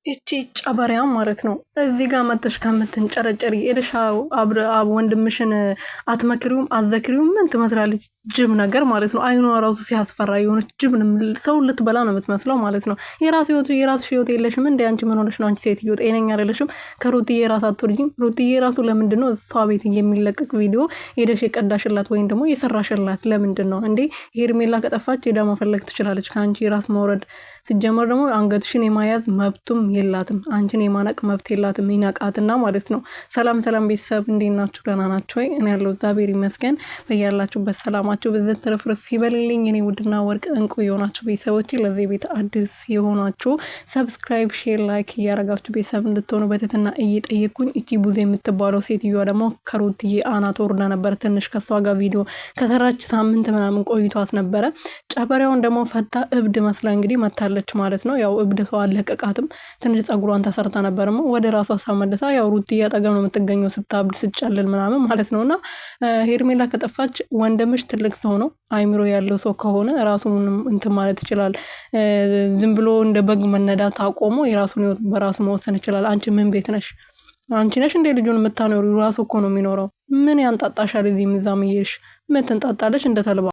እቺ ጨበሪያ ማለት ነው። እዚህ ጋር መጥተሽ ከምትንጨረጨሪ ኤልሻው አብ ወንድምሽን አትመክሪውም አትዘክሪውም? ምን ትመስላለች? ጅብ ነገር ማለት ነው። አይኗ ራሱ ሲያስፈራ የሆነች ጅብ ሰው ልትበላ ነው የምትመስለው ማለት ነው። የራስሽ ህይወት የለሽም እንዴ? አንቺ ምን ሆነሽ ነው? አንቺ ሴትዮ ጤነኛ አይደለሽም። ከሩትዬ ራስ አትወርጂም። ሩትዬ ራሱ ለምንድን ነው እሷ ቤት የሚለቀቅ ቪዲዮ ሄደሽ የቀዳሽላት ወይም ደግሞ የሰራሽላት ለምንድን ነው እንዴ? ሄርሜላ ከጠፋች ሄዳ መፈለግ ትችላለች። ከአንቺ ራስ መውረድ ሲጀመር ደግሞ አንገትሽን የማያዝ መብቱም የላትም። አንቺን የማነቅ መብት የላትም። ይናቃትና ማለት ነው። ሰላም ቤተሰብ እንዴት ናችሁ? ደህና ናችሁ ወይ? እኔ ያለው እግዚአብሔር ይመስገን። በያላችሁበት ሰላማችሁ በዘት ተረፍረፍ ይበልልኝ። እኔ ውድና ወርቅ እንቁ የሆናችሁ ቤተሰቦች ለዚህ ቤት አዲስ የሆናችሁ ሰብስክራይብ፣ ሼር፣ ላይክ እያረጋችሁ ቤተሰብ እንድትሆኑ በትህትና እየጠየኩኝ እቺ ቡዜ የምትባለው ሴትዮዋ ደግሞ ከሩትዬ አናት ወርዳ ነበር። ትንሽ ከሷ ጋር ቪዲዮ ከሰራች ሳምንት ምናምን ቆይቷት ነበረ። ጨበሪያውን ደግሞ ፈታ እብድ መስላ እንግዲህ መታለች ማለት ነው። ያው እብድ ሰው አለቀቃትም። ትንሽ ጸጉሯን ተሰርታ ነበርም ወደ ራሷ ሳመለሳ ያው ሩትዬ አጠገብ ነው የምትገኘው ስታብድ ስጨልል ምናምን ማለት ነውና ሄርሜላ ከጠፋች ወንድምሽ ትልቅ ሰው ነው፣ አይምሮ ያለው ሰው ከሆነ ራሱን እንትን ማለት ይችላል። ዝም ብሎ እንደ በግ መነዳት አቆሞ የራሱን ህይወት በራሱ መወሰን ይችላል። አንቺ ምን ቤት ነሽ? አንቺ ነሽ እንደ ልጁን የምታኖሪው? ራሱ እኮ ነው የሚኖረው። ምን ያንጣጣሻል? እዚህ ምዛም ይሽ ምን ትንጣጣለሽ? እንደተልባ